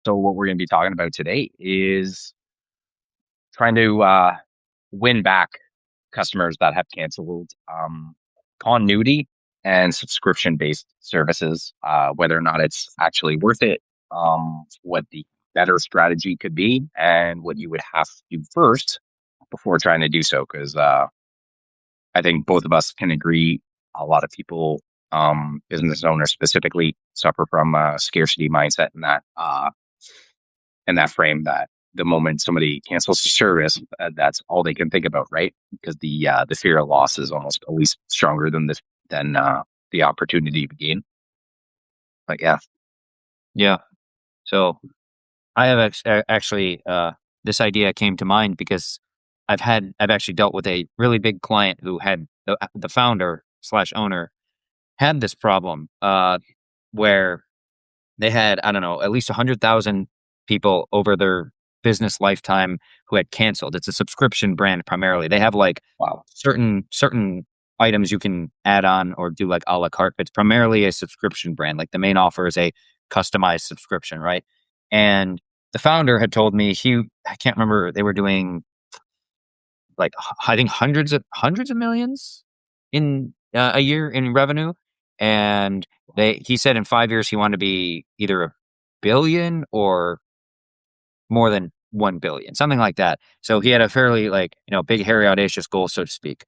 So what we're going to be talking about today is trying to win back customers that have canceled continuity and subscription-based services, whether or not it's actually worth it, what the better strategy could be, and what you would have to do first before trying to do so. Because I think both of us can agree a lot of people, business owners specifically, suffer from a scarcity mindset in that frame that the moment somebody cancels the service, that's all they can think about, right? Because the fear of loss is almost always stronger than the opportunity to gain. But yeah, Yeah. So I have actually this idea came to mind because I've actually dealt with a really big client who had the founder slash owner had this problem where they had, I don't know, at least 100,000 people over their business lifetime who had canceled. It's a subscription brand primarily. They have like wow, certain items you can add on or do like a la carte. It's primarily a subscription brand. Like the main offer is a customized subscription, right? And the founder had told me I can't remember, they were doing like I think hundreds of millions in a year in revenue, and he said in 5 years he wanted to be either a billion or more than 1 billion, something like that. So he had a fairly big, hairy, audacious goal, so to speak.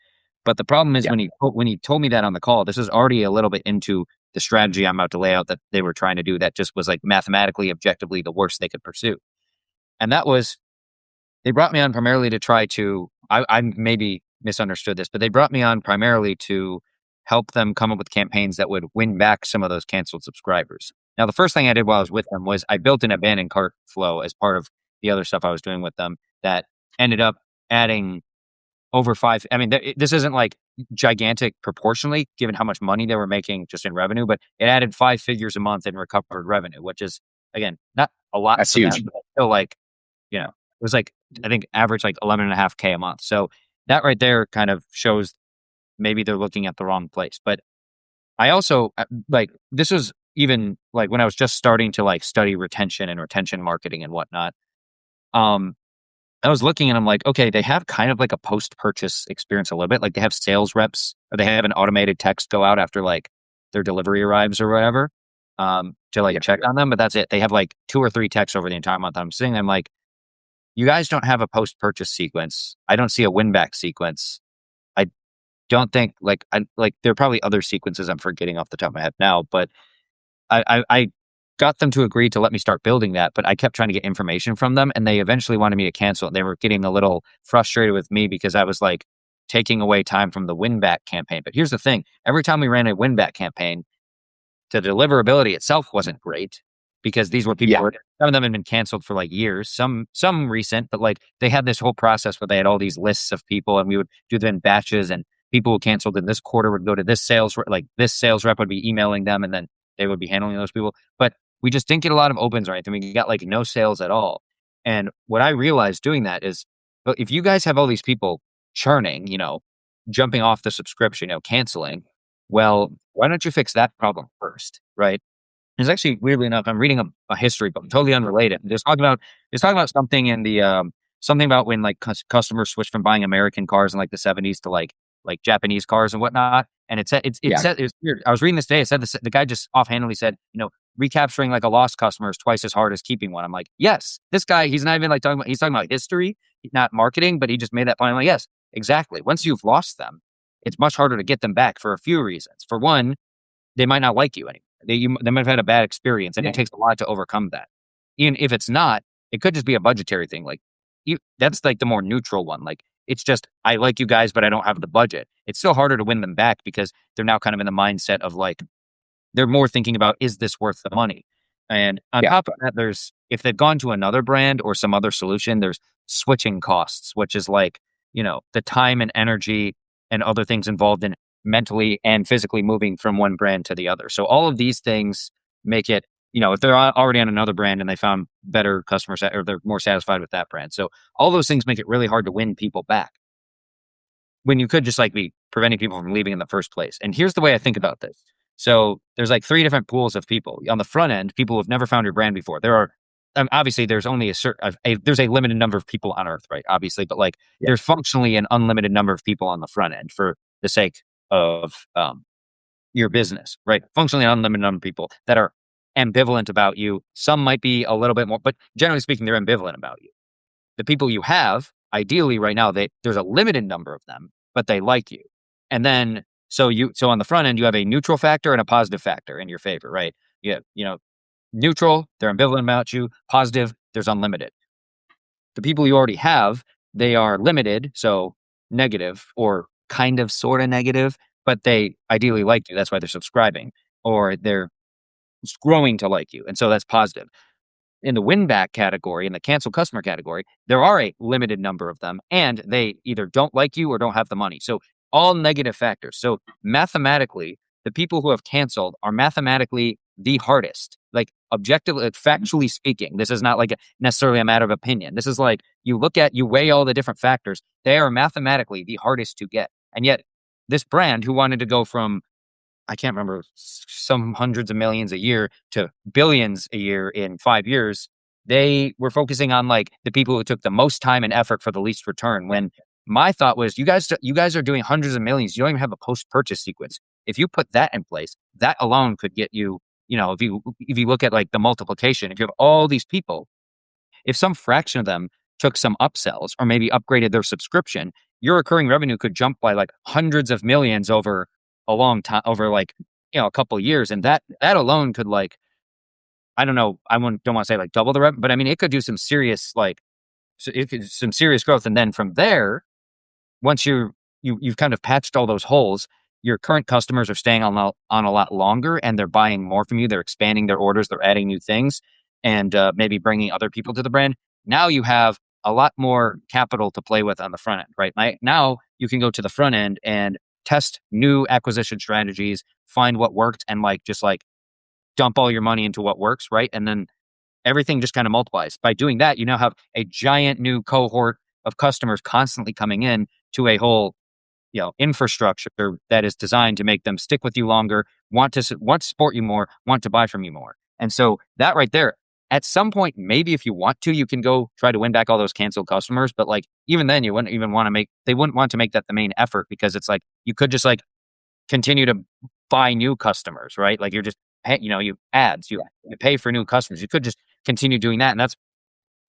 But the problem is yeah, when he told me that on the call, this is already a little bit into the strategy I'm about to lay out that they were trying to do. That just was like mathematically, objectively, the worst they could pursue, and that was they brought me on primarily to try to. I maybe misunderstood this, but they brought me on primarily to help them come up with campaigns that would win back some of those canceled subscribers. Now, the first thing I did while I was with them was I built an abandoned cart flow as part of the other stuff I was doing with them that ended up adding over five. I mean, this isn't like gigantic proportionally, given how much money they were making just in revenue, but it added 5 figures a month in recovered revenue, which is again not a lot that's for them, huge. but still it was like I think average like 11.5K a month. So that right there kind of shows maybe they're looking at the wrong place. But I also like this was even like when I was just starting to like study retention and retention marketing and whatnot. Um, I was looking and I'm like, okay, they have kind of like a post purchase experience a little bit. Like they have sales reps or they have an automated text go out after like their delivery arrives or whatever to like Yeah, check on them. But that's it. They have like two or three texts over the entire month. I'm sitting there, I'm like, you guys don't have a post purchase sequence. I don't see a win back sequence. I don't think like there are probably other sequences I'm forgetting off the top of my head now, but I got them to agree to let me start building that, but I kept trying to get information from them and they eventually wanted me to cancel it. They were getting a little frustrated with me because I was like taking away time from the win back campaign. But here's the thing. Every time we ran a win back campaign, the deliverability itself wasn't great because these were people yeah, who some of them had been canceled for like years, some recent, but like they had this whole process where they had all these lists of people and we would do them in batches and people who canceled in this quarter would go to this like this sales rep would be emailing them and then they would be handling those people. But we just didn't get a lot of opens or anything. We got like no sales at all. And what I realized doing that is, well, if you guys have all these people churning, jumping off the subscription, canceling, well, why don't you fix that problem first, right? It's actually weirdly enough, I'm reading a history book, totally unrelated. Just talking about something in the something about when like customers switched from buying American cars in like the '70s to like Japanese cars and whatnot. And it yeah, said it's weird. I was reading this today. It said the guy just offhandedly said, recapturing like a lost customer is twice as hard as keeping one. I'm like, yes, this guy, he's not even like he's talking about history, not marketing, but he just made that point. I'm like, yes, exactly. Once you've lost them, it's much harder to get them back for a few reasons. For one, they might not like you anymore. They might have had a bad experience, and yeah, it takes a lot to overcome that. Even if it's not, it could just be a budgetary thing. Like that's like the more neutral one. Like it's just I like you guys, but I don't have the budget. It's still harder to win them back because they're now kind of in the mindset of like they're more thinking about is this worth the money? And on yeah, top of that, there's if they've gone to another brand or some other solution, there's switching costs, which is like the time and energy and other things involved in mentally and physically moving from one brand to the other. So all of these things make it, if they're already on another brand and they found better customers or they're more satisfied with that brand. So all those things make it really hard to win people back when you could just like be preventing people from leaving in the first place. And here's the way I think about this. So there's like three different pools of people. On the front end, people who have never found your brand before. There are obviously there's only there's a limited number of people on Earth, right? Obviously, but like Yeah. there's functionally an unlimited number of people on the front end for the sake of your business, right? Functionally an unlimited number of people that are ambivalent about you. Some might be a little bit more, but generally speaking, they're ambivalent about you. The people you have, ideally right now, there's a limited number of them, but they like you. And then so on the front end, you have a neutral factor and a positive factor in your favor, right? Neutral, they're ambivalent about you. Positive, there's unlimited. The people you already have, they are limited, so negative or kind of sort of negative, but they ideally like you. That's why they're subscribing or they're growing to like you. And so that's positive. In the win back category, in the cancel customer category, there are a limited number of them and they either don't like you or don't have the money. So all negative factors. So mathematically, the people who have canceled are mathematically the hardest. Like objectively, factually speaking, this is not like necessarily a matter of opinion. This is like you weigh all the different factors. They are mathematically the hardest to get. And yet this brand who wanted to go from I can't remember, some hundreds of millions a year to billions a year in 5 years, they were focusing on like the people who took the most time and effort for the least return. When my thought was, you guys are doing hundreds of millions. You don't even have a post purchase sequence. If you put that in place, that alone could get you. If you look at like the multiplication, if you have all these people, if some fraction of them took some upsells or maybe upgraded their subscription, your recurring revenue could jump by like hundreds of millions over a long time, over like, a couple of years. And that alone could like, I don't know, don't want to say like double the revenue, but I mean, it could do some serious, like, some serious growth. And then from there, once you've kind of patched all those holes, your current customers are staying on a lot longer and they're buying more from you. They're expanding their orders. They're adding new things and maybe bringing other people to the brand. Now you have a lot more capital to play with on the front end, right? Now you can go to the front end and test new acquisition strategies, find what worked and like, just like dump all your money into what works, right? And then everything just kind of multiplies. By doing that, you now have a giant new cohort of customers constantly coming in to a whole infrastructure that is designed to make them stick with you longer, want to support you more, want to buy from you more. And so that right there, at some point, maybe if you want to, you can go try to win back all those canceled customers. But like even then, they wouldn't want to make that the main effort because it's like you could just like continue to buy new customers, right? Like you're just you ads, you pay for new customers. You could just continue doing that, and that's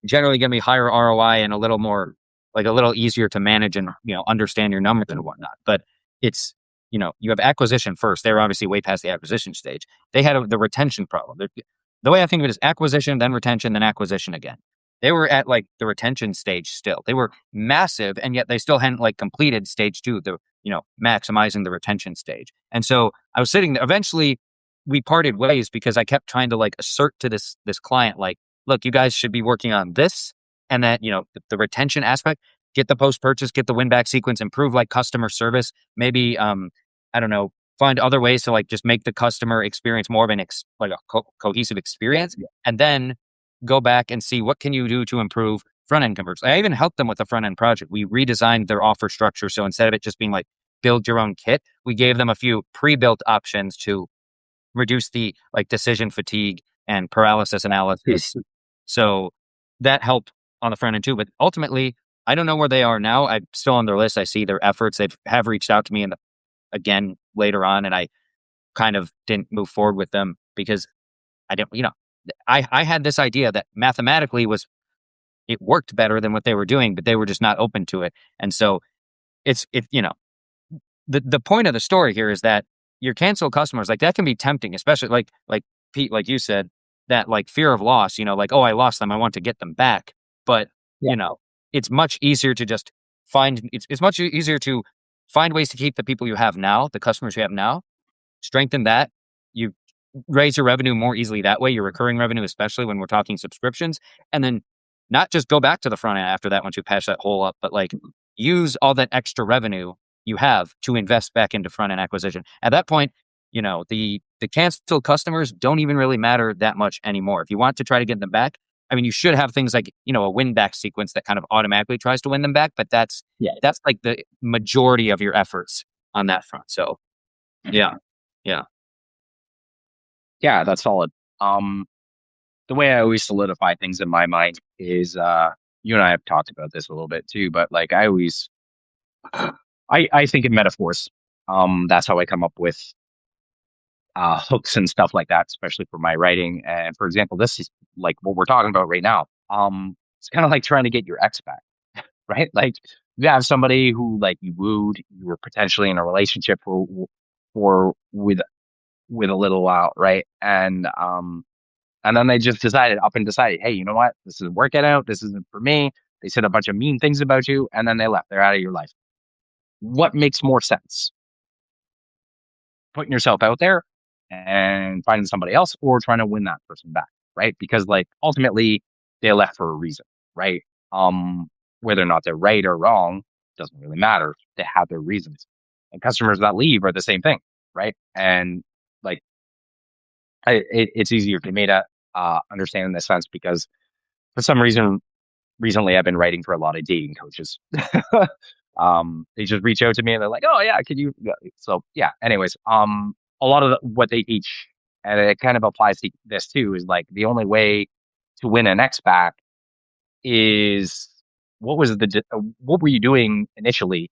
generally going to be higher ROI and a little more like a little easier to manage and understand your numbers and whatnot. But it's you have acquisition first. They're obviously way past the acquisition stage. They had the retention problem. The way I think of it is acquisition, then retention, then acquisition again. They were at like the retention stage still. They were massive, and yet they still hadn't like completed stage two, the maximizing the retention stage. And so I was sitting there. Eventually, we parted ways because I kept trying to like assert to this client like, look, you guys should be working on this and that, the retention aspect, get the post purchase, get the win back sequence, improve like customer service, maybe, I don't know, find other ways to like just make the customer experience more of an like a cohesive experience. Yeah. And then go back and see what can you do to improve front end conversions. I even helped them with the front end project. We redesigned their offer structure. So instead of it just being like build your own kit, we gave them a few pre-built options to reduce the like decision fatigue and paralysis analysis. So that helped on the front end too. But ultimately, I don't know where they are now. I'm still on their list. I see their efforts. They have reached out to me again later on, and I kind of didn't move forward with them because I didn't, I had this idea that mathematically it worked better than what they were doing, but they were just not open to it. And so the point of the story here is that your canceled customers, like that can be tempting, especially like Pete, like you said, that like fear of loss, like, oh, I lost them, I want to get them back. But it's much easier to just it's much easier to find ways to keep the people you have now, the customers you have now, strengthen that. You raise your revenue more easily that way, your recurring revenue, especially when we're talking subscriptions, and then not just go back to the front end after that once you patch that hole up, but like use all that extra revenue you have to invest back into front end acquisition. At that point, the canceled customers don't even really matter that much anymore. If you want to try to get them back, I mean, you should have things like, a win back sequence that kind of automatically tries to win them back, but that's like the majority of your efforts on that front. So yeah. Yeah, that's solid. the way I always solidify things in my mind is you and I have talked about this a little bit too, but like I always I think in metaphors. That's how I come up with hooks and stuff like that, especially for my writing. And for example, this is like what we're talking about right now. It's kind of like trying to get your ex back, right? Like you have somebody who like you wooed, you were potentially in a relationship for with a little while, right? And then they just decided, hey, you know what? This isn't working out. This isn't for me. They said a bunch of mean things about you, and then they left. They're out of your life. What makes more sense? Putting yourself out there and finding somebody else, or trying to win that person back, right? Because like ultimately they left for a reason, right? Um, Whether or not they're right or wrong doesn't really matter. They have their reasons. And customers that leave are the same thing, right? And like it's easier for me to understand in this sense because for some reason recently I've been writing for a lot of dating coaches. They just reach out to me and they're like, "Oh yeah, could you?" So yeah. Anyways, a lot of what they teach, and it kind of applies to this too, is like the only way to win an X back is what were you doing initially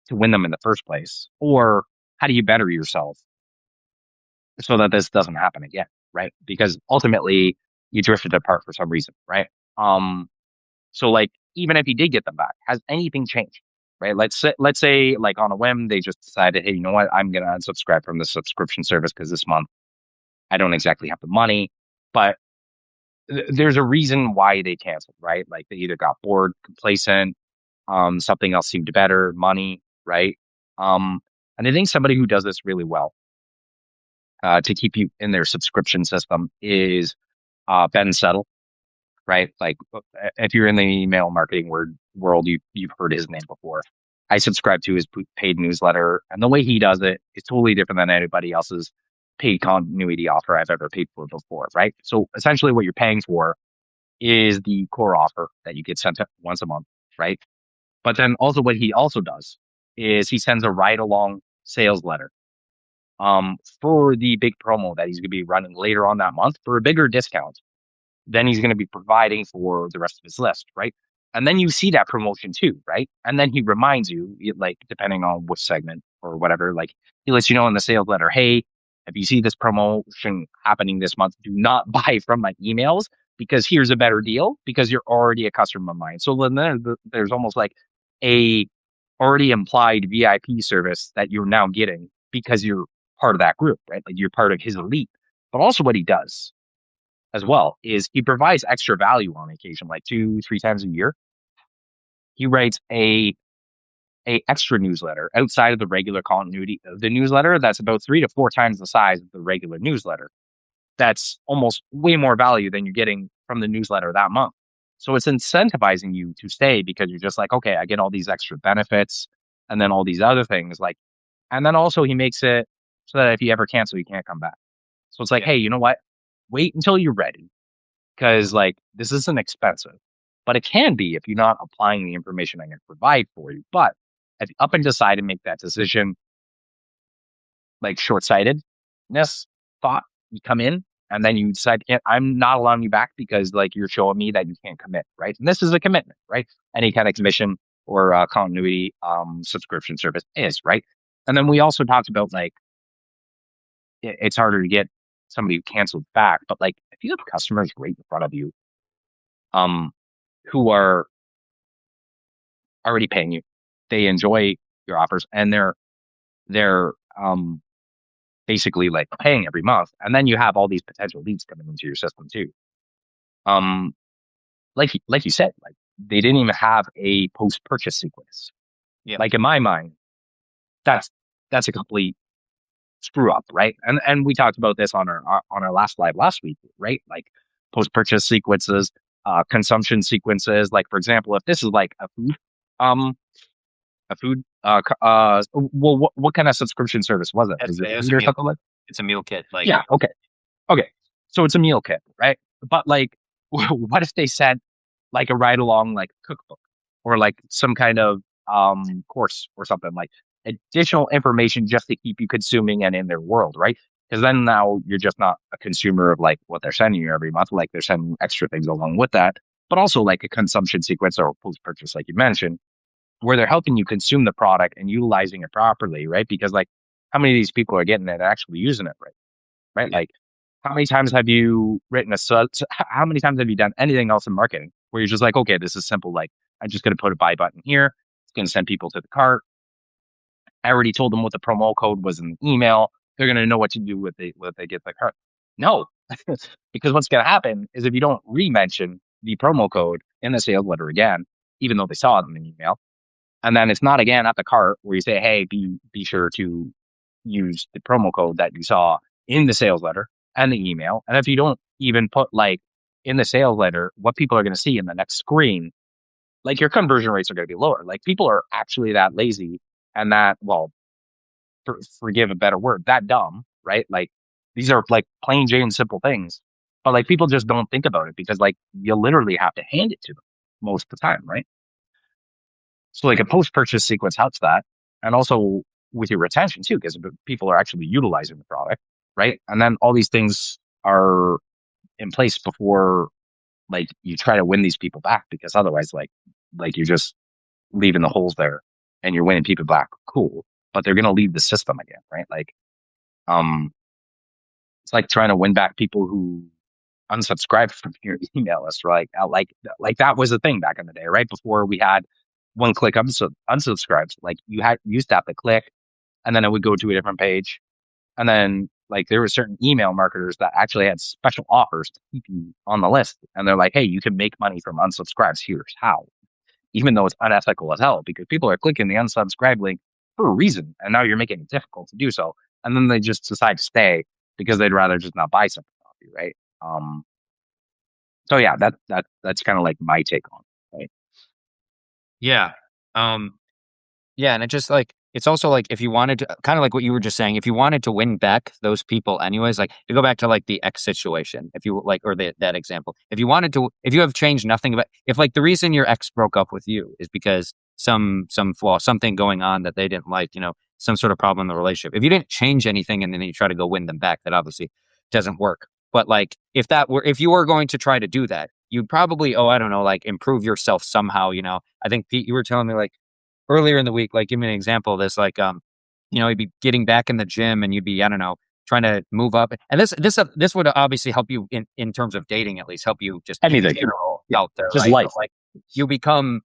to win them in the first place, or how do you better yourself so that this doesn't happen again, right? Because ultimately you drifted apart for some reason, right? Um, So like even if you did get them back, has anything changed? Right? Let's say like on a whim they just decided, hey, you know what? I'm gonna unsubscribe from the subscription service because this month I don't exactly have the money. But there's a reason why they canceled, right? Like they either got bored, complacent, something else seemed better, money, right? And I think somebody who does this really well to keep you in their subscription system is Ben Settle, right? Like if you're in the email marketing world, you've heard his name before. I subscribe to his paid newsletter, and the way he does it is totally different than anybody else's paid continuity offer I've ever paid for before, right? So essentially, what you're paying for is the core offer that you get sent once a month, right? But then also what he also does is he sends a ride along sales letter for the big promo that he's going to be running later on that month for a bigger discount then he's going to be providing for the rest of his list, right? And then you see that promotion too, right? And then he reminds you, like, depending on which segment or whatever, like, he lets you know in the sales letter, hey, if you see this promotion happening this month, do not buy from my emails because here's a better deal because you're already a customer of mine. So then there's almost like a already implied VIP service that you're now getting because you're part of that group, right? Like you're part of his elite. But also what he does as well is he provides extra value on occasion, like 2, 3 times a year. He writes a extra newsletter outside of the regular continuity of the newsletter that's about 3 to 4 times the size of the regular newsletter. That's almost way more value than you're getting from the newsletter that month. So it's incentivizing you to stay because you're just like, okay, I get all these extra benefits and then all these other things. Like, and then also he makes it so that if you ever cancel, you can't come back. So it's like, Yeah. hey, you know what? Wait until you're ready because like this isn't expensive, but it can be if you're not applying the information I can provide for you. But if you up and decide to make that decision, like short sightedness thought, you come in and then you decide, I'm not allowing you back because like you're showing me that you can't commit, right? And this is a commitment, right? Any kind of commission or continuity subscription service is, right? And then we also talked about like it's harder to get somebody who canceled back, but like if you have customers right in front of you, um, who are already paying you. They enjoy your offers and they're basically like paying every month. And then you have all these potential leads coming into your system too. Um like you said, like they didn't even have a post purchase sequence. Yeah. Like in my mind, that's that's a complete screw up, right? And we talked about this on our last live last week, right? Like post purchase sequences, consumption sequences. Like for example, if this is like um a food well what kind of subscription service was it? Was it It's food a or meal. something like It's a meal kit. Like, yeah, okay, so it's a meal kit, right? But like what if they said like a ride along like cookbook or like some kind of course or something like additional information just to keep you consuming and in their world, right? Because then now you're just not a consumer of like what they're sending you every month. Like they're sending extra things along with that, but also like a consumption sequence or post purchase, like you mentioned, where they're helping you consume the product and utilizing it properly, right? Because like how many of these people are getting it and actually using it right? Right? Like how many times have you written how many times have you done anything else in marketing where you're just like, okay, this is simple. Like I'm just going to put a buy button here. It's going to send people to the cart. I already told them what the promo code was in the email. They're going to know what to do with what they get the cart. No, because what's going to happen is if you don't re-mention the promo code in the sales letter again, even though they saw it in the email, and then it's not again at the cart where you say, hey, be sure to use the promo code that you saw in the sales letter and the email. And if you don't even put like in the sales letter what people are going to see in the next screen, like your conversion rates are going to be lower. Like people are actually that lazy and that, well, forgive a better word, that dumb, right? Like these are like plain Jane simple things, but like people just don't think about it because like you literally have to hand it to them most of the time, right? So like a post purchase sequence helps that, and also with your retention too, because people are actually utilizing the product, right? And then all these things are in place before like you try to win these people back, because otherwise like you're just leaving the holes there and you're winning people back, cool, but they're gonna leave the system again, right? Like um it's like trying to win back people who unsubscribe from your email list, right? Like that was a thing back in the day, right? Before we had one click unsubscribes. Like you used to have to click and then it would go to a different page. And then like there were certain email marketers that actually had special offers to keep you on the list. And they're like, hey, you can make money from unsubscribes. Here's how. Even though it's unethical as hell, because people are clicking the unsubscribe link for a reason. And now you're making it difficult to do so. And then they just decide to stay because they'd rather just not buy something off you, right? So yeah, that's kind of like my take on it, right? Yeah. Um, Yeah, and it just like it's also like if you wanted to kind of like what you were just saying, if you wanted to win back those people anyways, like to go back to like the X situation, if you like or that example, if you wanted to if you have changed nothing about if like the reason your ex broke up with you is because some flaw, something going on that they didn't like, some sort of problem in the relationship. If you didn't change anything and then you try to go win them back, that obviously doesn't work. But like if you were going to try to do that, you'd probably, I don't know, like improve yourself somehow. I think Pete, you were telling me like earlier in the week, like give me an example of this, like you'd be getting back in the gym and you'd be, I don't know, trying to move up. And this would obviously help you in terms of dating, at least help you just in Anything, general yeah, out there, just right? But life. like you become,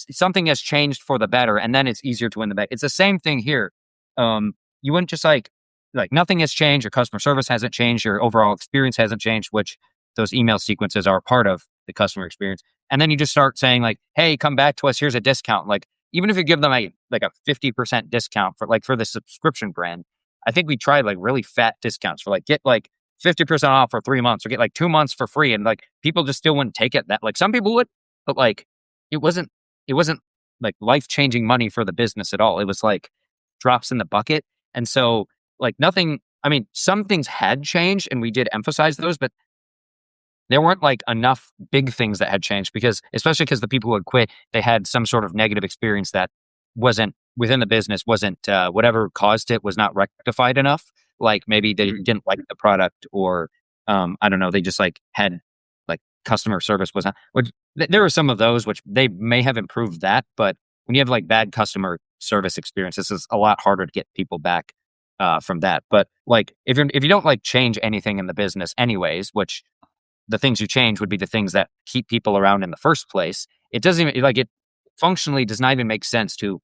something has changed for the better, and then it's easier to win the back. It's the same thing here. You wouldn't just like nothing has changed, your customer service hasn't changed, your overall experience hasn't changed, which those email sequences are a part of the customer experience. And then you just start saying like, hey, come back to us, here's a discount. Like even if you give them like a 50% discount for the subscription brand, I think we tried like really fat discounts for like get like 50% off for 3 months or get like 2 months for free. And like people just still wouldn't take it. That like some people would, but like it wasn't it wasn't like life-changing money for the business at all. It was like drops in the bucket. And so like nothing, I mean, some things had changed and we did emphasize those, but there weren't like enough big things that had changed because, especially because the people who had quit, they had some sort of negative experience that wasn't within the business, wasn't whatever caused it was not rectified enough. Like maybe they didn't like the product or I don't know, they just like had like customer service was not, which there were some of those which they may have improved that. But when you have like bad customer service experience, this is a lot harder to get people back from that. But like if you don't like change anything in the business anyways, which the things you change would be the things that keep people around in the first place. It doesn't even like it functionally does not even make sense to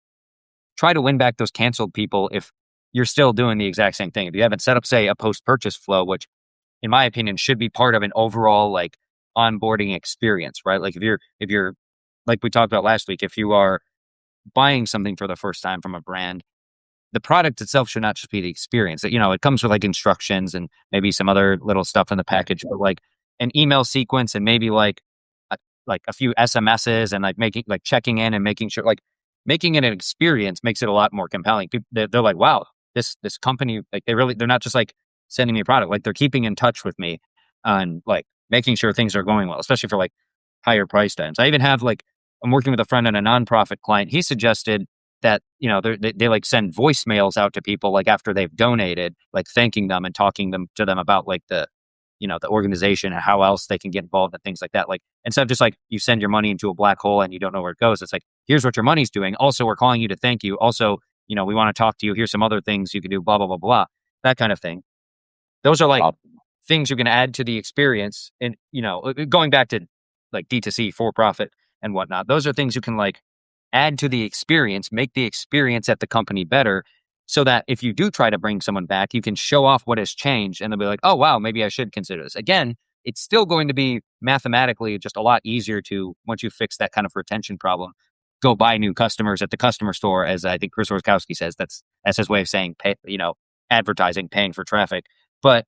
try to win back those canceled people if you're still doing the exact same thing. If you haven't set up, say, a post-purchase flow, which in my opinion should be part of an overall like onboarding experience, right? Like if you're like we talked about last week, if you are buying something for the first time from a brand, the product itself should not just be the experience. It comes with like instructions and maybe some other little stuff in the package, but like an email sequence and maybe like a few SMSs and like making like checking in and making sure like making it an experience makes it a lot more compelling. People, they're like, wow, this company, like they're not just like sending me a product, like they're keeping in touch with me and like making sure things are going well, especially for like higher price times. I even have like I'm working with a friend and a nonprofit client. He suggested that, they like send voicemails out to people like after they've donated, like thanking them and talking to them about like the organization and how else they can get involved and things like that. Like instead of just like you send your money into a black hole and you don't know where it goes, it's like, here's what your money's doing. Also, we're calling you to thank you. Also, we want to talk to you. Here's some other things you can do, blah, blah, blah, blah, that kind of thing. Those are like Well, things you can add to the experience. And, going back to like D2C for profit and whatnot, those are things you can like add to the experience, make the experience at the company better so that if you do try to bring someone back, you can show off what has changed and they'll be like, oh, wow, maybe I should consider this. Again, it's still going to be mathematically just a lot easier to, once you fix that kind of retention problem, go buy new customers at the customer store, as I think Chris Orskowski says. That's his way of saying, advertising, paying for traffic. But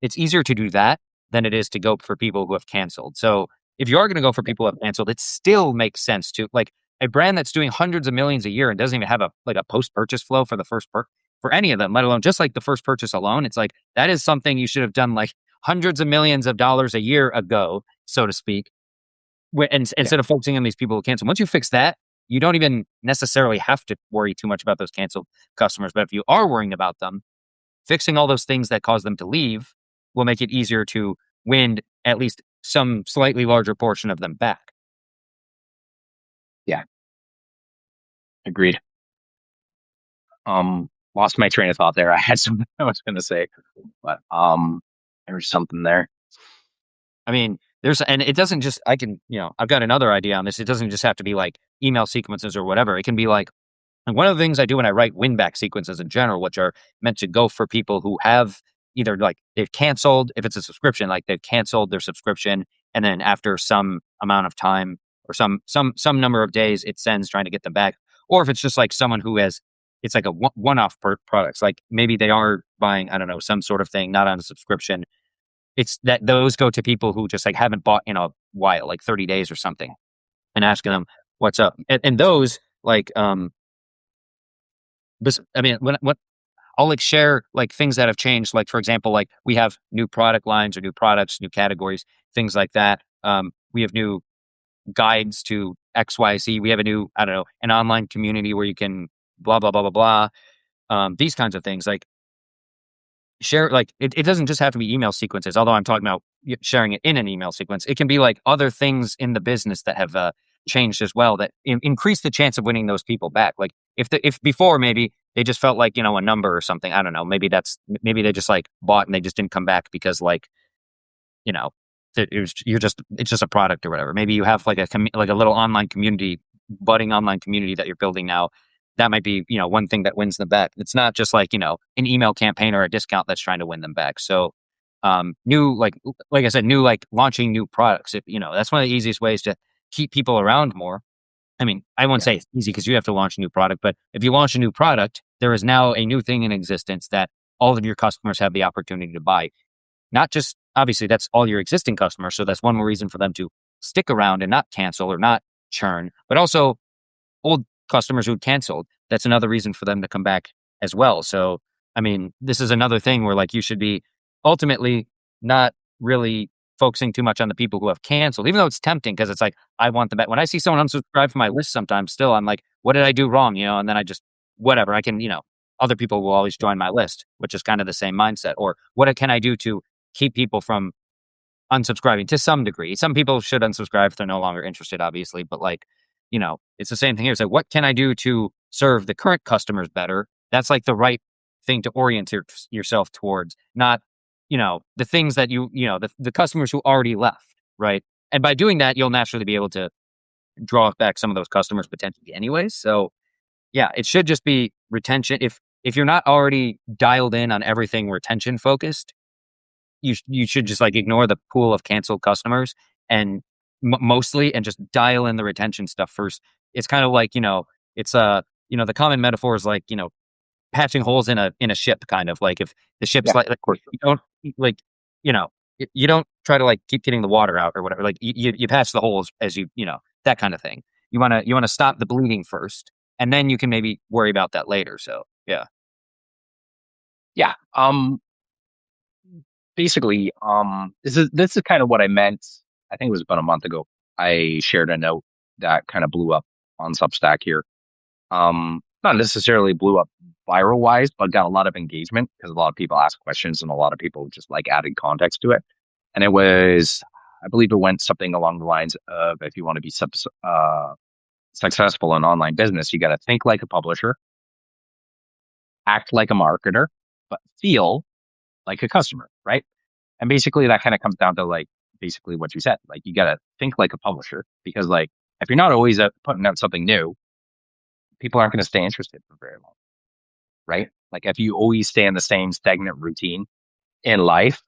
it's easier to do that than it is to go for people who have canceled. So if you are going to go for people who have canceled, it still makes sense to like a brand that's doing hundreds of millions a year and doesn't even have a post-purchase flow for the for any of them, let alone just like the first purchase alone. It's like that is something you should have done like hundreds of millions of dollars a year ago, so to speak. And yeah, instead of focusing on these people who cancel, once you fix that, you don't even necessarily have to worry too much about those canceled customers. But if you are worrying about them, fixing all those things that cause them to leave will make it easier to win at least some slightly larger portion of them back. yeah, agreed. Lost my train of thought there. I had something I was going to say, but there was something there. I mean, and it doesn't just, I've got another idea on this. It doesn't just have to be like email sequences or whatever. It can be like, and one of the things I do when I write win back sequences in general, which are meant to go for people who have either like they've canceled, if it's a subscription, like they've canceled their subscription, and then after some amount of time or some number of days, it sends trying to get them back. Or if it's just like someone who has, it's like a one-off products, like maybe they are buying, I don't know, some sort of thing, not on a subscription. It's that those go to people who just like haven't bought in a while, like 30 days or something, and asking them what's up. And those like, I mean, when I'll like share like things that have changed. Like for example, like we have new product lines or new products, new categories, things like that. We have new guides to XYZ. We have a new, I don't know, an online community where you can blah blah blah blah blah. These kinds of things like share. Like it doesn't just have to be email sequences. Although I'm talking about sharing it in an email sequence, it can be like other things in the business that have changed as well that increase the chance of winning those people back. Like if before maybe they just felt like a number or something. I don't know. Maybe they just like bought and they just didn't come back because like you know it's just a product or whatever. Maybe you have like like a little online community, budding online community that you're building now. That might be one thing that wins them back. It's not just like an email campaign or a discount that's trying to win them back. So new like I said, new like launching new products. That's one of the easiest ways to keep people around more. I mean, I won't Yeah, say it's easy because you have to launch a new product, but if you launch a new product, there is now a new thing in existence that all of your customers have the opportunity to buy. Not just, obviously, that's all your existing customers. So that's one more reason for them to stick around and not cancel or not churn, but also old customers who canceled. That's another reason for them to come back as well. So, I mean, this is another thing where like you should be ultimately not really focusing too much on the people who have canceled, even though it's tempting because it's like, I want the back. When I see someone unsubscribe from my list sometimes still, I'm like, what did I do wrong? And then I just, whatever, I can, other people will always join my list, which is kind of the same mindset. Or what can I do to keep people from unsubscribing to some degree? Some people should unsubscribe if they're no longer interested, obviously, but like, it's the same thing here. It's like, what can I do to serve the current customers better? That's like the right thing to orient yourself towards, not, the things that the customers who already left, right? And by doing that, you'll naturally be able to draw back some of those customers potentially anyways. So yeah, it should just be retention. If you're not already dialed in on everything retention focused, you should just like ignore the pool of canceled customers and mostly and just dial in the retention stuff first. It's kind of like it's the common metaphor is like patching holes in a ship, kind of like if the ship's yeah, like of course. you don't like you don't try to like keep getting the water out or whatever. Like you patch the holes as that kind of thing. You want to stop the bleeding first, and then you can maybe worry about that later. So yeah. Yeah. Basically, this is kind of what I meant. I think it was about a month ago. I shared a note that kind of blew up on Substack here. Not necessarily blew up viral wise, but got a lot of engagement because a lot of people asked questions and a lot of people just like added context to it. And it was, I believe it went something along the lines of if you want to be successful in online business, you got to think like a publisher, act like a marketer, but feel like a customer, right? And basically that kind of comes down to like basically what you said. Like you got to think like a publisher because like if you're not always putting out something new, people aren't going to stay interested for very long, right? Like if you always stay in the same stagnant routine in life,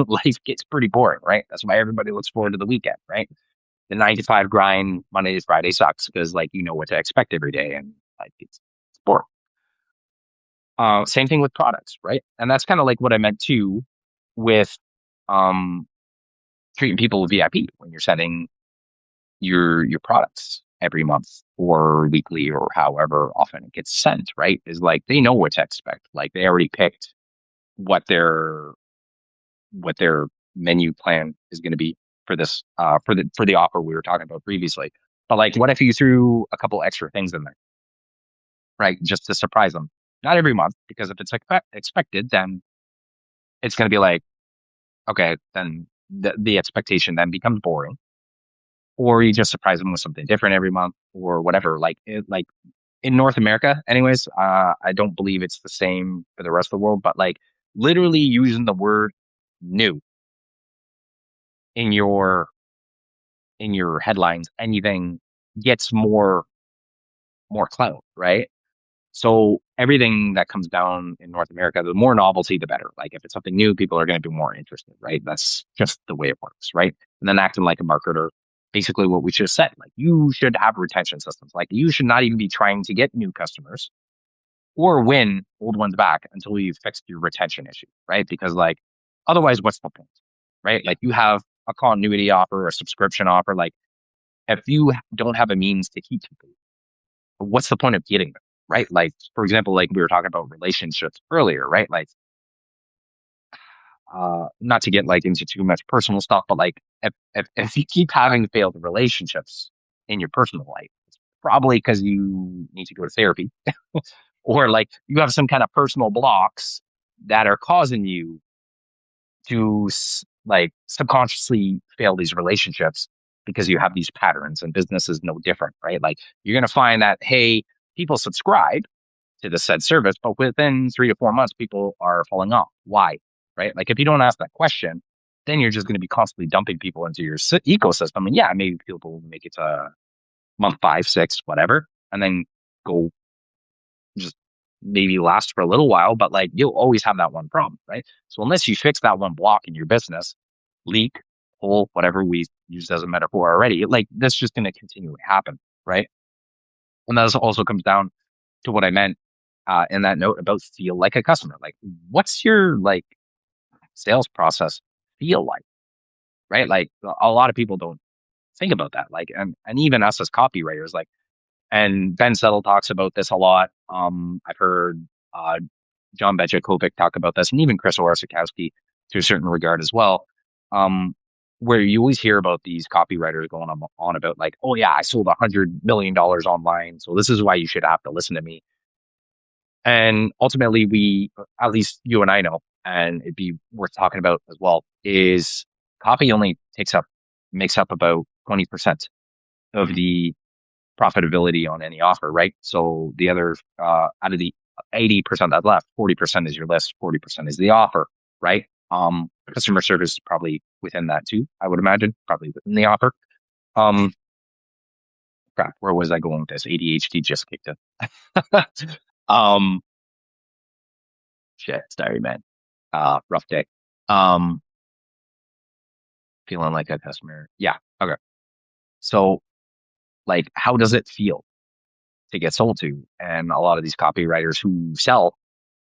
life gets pretty boring, right? That's why everybody looks forward to the weekend, right? The 9 to 5 grind, Monday to Friday sucks because like you know what to expect every day and like it's boring. Same thing with products, right? And that's kind of like what I meant too with um treating people with VIP when you're sending your products every month or weekly or however often it gets sent, right? Is like they know what to expect. Like they already picked what their menu plan is going to be for this for the offer we were talking about previously. But like what if you threw a couple extra things in there, right? Just to surprise them. Not every month, because if it's expected, then it's going to be like, okay, then the expectation then becomes boring. Or you just surprise them with something different every month or whatever. Like in North America, anyways, I don't believe it's the same for the rest of the world, but like literally using the word new in your headlines, anything gets more clout, right? So everything that comes down in North America, the more novelty, the better. Like if it's something new, people are going to be more interested, right? That's just the way it works, right? And then acting like a marketer, basically what we just said, like you should have retention systems. Like you should not even be trying to get new customers or win old ones back until you've fixed your retention issue, right? Because like otherwise, what's the point, right? Like you have a continuity offer or a subscription offer. Like if you don't have a means to keep people, what's the point of getting them, right? Like, for example, like we were talking about relationships earlier, right? Like, not to get like into too much personal stuff, but like if you keep having failed relationships in your personal life, it's probably because you need to go to therapy or like you have some kind of personal blocks that are causing you to like subconsciously fail these relationships because you have these patterns and business is no different, right? Like you're going to find that, hey, people subscribe to the said service, but within 3 to 4 months, people are falling off. Why? Right? Like if you don't ask that question, then you're just going to be constantly dumping people into your ecosystem. And yeah, maybe people will make it to month 5, 6, whatever, and then go just maybe last for a little while, but like you'll always have that one problem, right? So unless you fix that one block in your business, leak, hole, whatever we used as a metaphor already, like that's just going to continually happen, right? And that also comes down to what I meant in that note about feel like a customer. Like, what's your like sales process feel like, right? Like a lot of people don't think about that. Like, and even us as copywriters, like, and Ben Settle talks about this a lot. I've heard John Bejakovic talk about this, and even Chris Orsakowski to a certain regard as well. Um, where you always hear about these copywriters going on about like, oh yeah, I sold $100 million online, so this is why you should have to listen to me. And ultimately, at least you and I know, and it'd be worth talking about as well, is copy only makes up about 20% of the profitability on any offer, right? So the other, out of the 80% that's left, 40% is your list, 40% is the offer, right? Customer service is probably within that too, I would imagine, probably within the offer. Um, Crap, where was I going with this? ADHD just kicked in. um, Shit, sorry, man. Rough day. Um, Feeling like a customer. Yeah. Okay. So, like, how does it feel to get sold to? And a lot of these copywriters who sell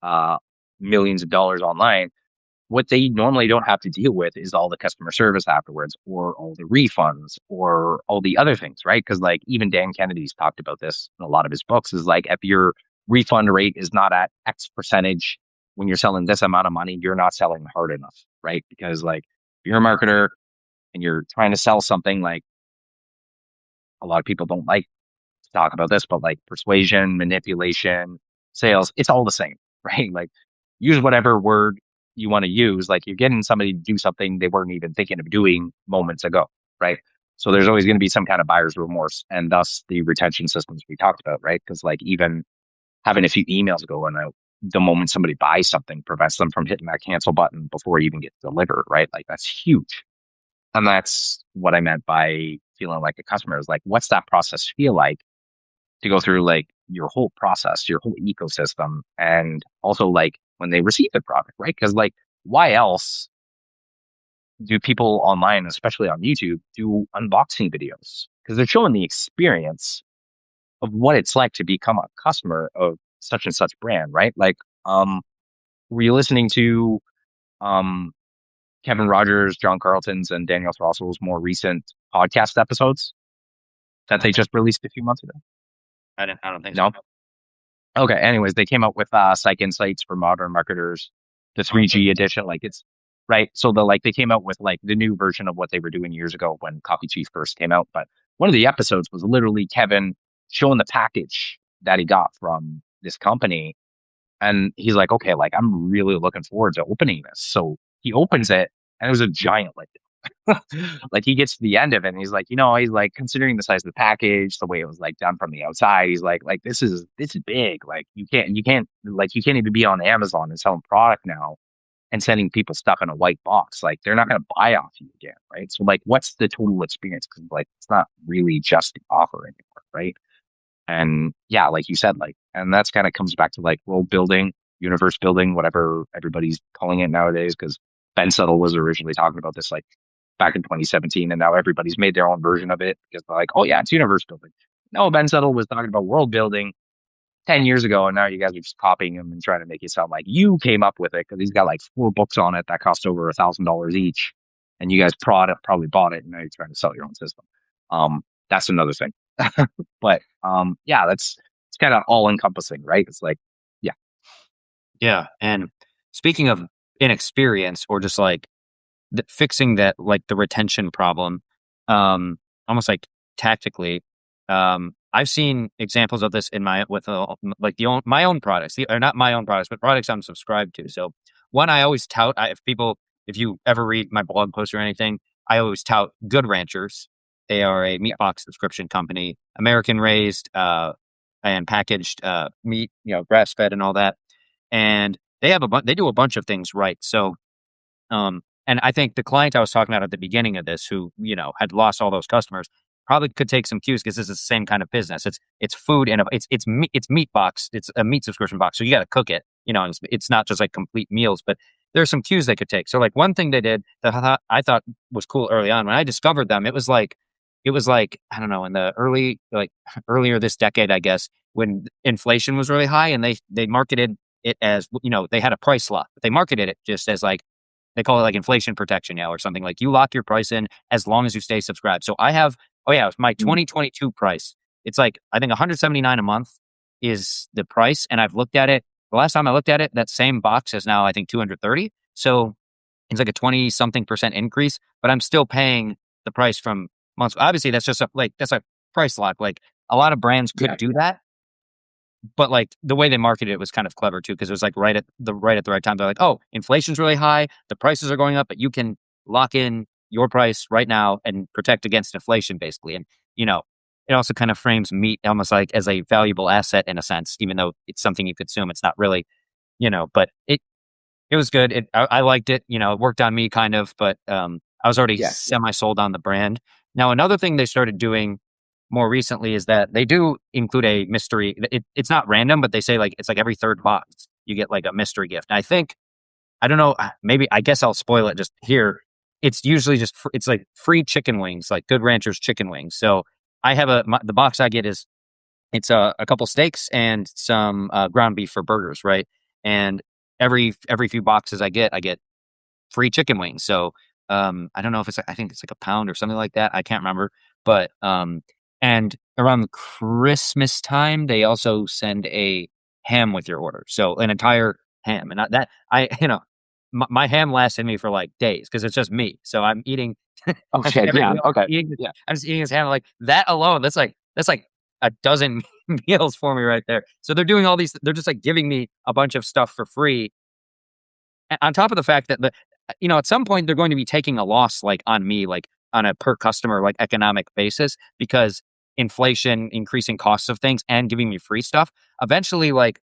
uh, millions of dollars online, what they normally don't have to deal with is all the customer service afterwards, or all the refunds, or all the other things, right? Because, like, even Dan Kennedy's talked about this in a lot of his books. Is like, if your refund rate is not at X percentage when you're selling this amount of money, you're not selling hard enough, right? Because, like, if you're a marketer and you're trying to sell something, like a lot of people don't like talk about this, but like persuasion, manipulation, sales, it's all the same, right? Like use whatever word you want to use. Like you're getting somebody to do something they weren't even thinking of doing moments ago, right? So there's always going to be some kind of buyer's remorse and thus the retention systems we talked about, right? Because like even having a few emails going out the moment somebody buys something prevents them from hitting that cancel button before it even gets delivered, right? Like that's huge. And that's what I meant by feeling like a customer is like, what's that process feel like to go through like your whole process, your whole ecosystem, and also like when they receive the product, right? Because like, why else do people online, especially on YouTube, do unboxing videos? Because they're showing the experience of what it's like to become a customer of such and such brand, right? Like, were you listening to um Kevin Rogers, John Carlton's, and Daniel Throstle's more recent podcast episodes that they just released a few months ago? I don't think so. No? Okay. Anyways, they came out with Psych Insights for Modern Marketers, the 3G edition. Like it's right. So they came out with like the new version of what they were doing years ago when Copy Chief first came out. But one of the episodes was literally Kevin showing the package that he got from this company. And he's like, okay, like I'm really looking forward to opening this. So he opens it and it was a giant like like he gets to the end of it and he's like, he's like considering the size of the package, the way it was like done from the outside, he's like this is big. Like you can't even be on Amazon and selling product now and sending people stuff in a white box. Like they're not gonna buy off you again, right? So like what's the total experience? Because like it's not really just the offer anymore, right? And yeah, like you said, like, and that's kind of comes back to like world building, universe building, whatever everybody's calling it nowadays. Because Ben Settle was originally talking about this like back in 2017, and now everybody's made their own version of it because they're like, oh yeah, it's universe building. No, Ben Settle was talking about world building 10 years ago, and now you guys are just copying him and trying to make it sound like you came up with it because he's got like 4 books on it that cost over $1,000 each, and you guys probably bought it, and now you're trying to sell your own system. That's another thing. But yeah, that's it's kind of all encompassing, right? It's like, yeah, Yeah. And speaking of inexperience or just like fixing that, like the retention problem, almost like tactically, I've seen examples of this in my with like my own products, or not my own products, but products I'm subscribed to. So one I always tout, if you ever read my blog post or anything, I always tout Good Ranchers. They are a meat yeah, box subscription company, American raised and packaged meat, grass fed and all that. And they do a bunch of things right. So and I think the client I was talking about at the beginning of this, who had lost all those customers, probably could take some cues because this is the same kind of business. It's food and it's meat box. It's a meat subscription box, so you got to cook it. And it's not just like complete meals, but there's some cues they could take. So like one thing they did that I thought was cool early on when I discovered them, it was like I don't know, in the earlier this decade, I guess, when inflation was really high, and they marketed it as they had a price lock. But they marketed it just as like they call it like inflation protection now or something. Like you lock your price in as long as you stay subscribed. So I have, oh yeah, it's my mm, 2022 price. It's like I think 179 a month is the price, and I've looked at it. The last time I looked at it, that same box is now I think 230. So it's like a 20 something percent increase, but I'm still paying the price from months. Obviously, that's just that's a price lock. Like a lot of brands could yeah, do that, but like the way they marketed it was kind of clever too, because it was like right at the right time. They're like, oh, inflation's really high, the prices are going up, but you can lock in your price right now and protect against inflation, basically. And you know, it also kind of frames meat almost like as a valuable asset in a sense, even though it's something you consume. It's not really, but it was good. I liked it. It worked on me kind of, but I was already yeah, semi sold on the brand. Now, another thing they started doing more recently is that they do include a mystery. It's not random, but they say like it's like every third box you get like a mystery gift. And I don't know, maybe I guess I'll spoil it just here. It's usually just it's like free chicken wings, like Good Ranchers chicken wings. So I have the box I get is it's a couple steaks and some ground beef for burgers, right? And every few boxes I get free chicken wings. So I don't know if I think it's like a pound or something like that. I can't remember. But and around Christmas time, they also send a ham with your order. So an entire ham, and that I my ham lasted me for like days because it's just me. So I'm eating oh shit, every yeah, meal. okay, Eating, yeah, I'm just eating this ham like that alone. That's like a dozen meals for me right there. So they're doing all these. They're just like giving me a bunch of stuff for free. On top of the fact that at some point they're going to be taking a loss like on me, like on a per customer like economic basis because inflation, increasing costs of things, and giving me free stuff. Eventually, like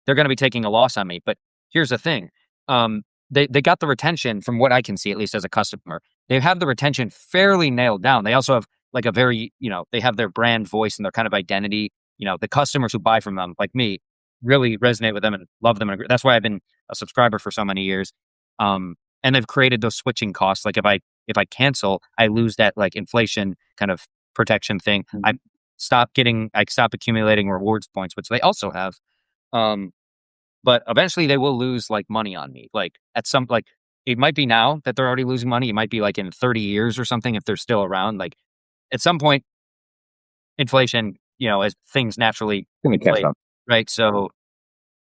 they're going to be taking a loss on me. But here's the thing. They got the retention from what I can see, at least as a customer. They have the retention fairly nailed down. They also have like a very, they have their brand voice and their kind of identity. The customers who buy from them, like me, really resonate with them and love them. And that's why I've been a subscriber for so many years. And they've created those switching costs. Like if I cancel, I lose that like inflation kind of protection thing. I stop accumulating rewards points, which they also have. But eventually they will lose like money on me. Like at some, like it might be now that they're already losing money. It might be like in 30 years or something if they're still around. Like at some point, inflation, as things naturally Gonna catch inflate, up. right? So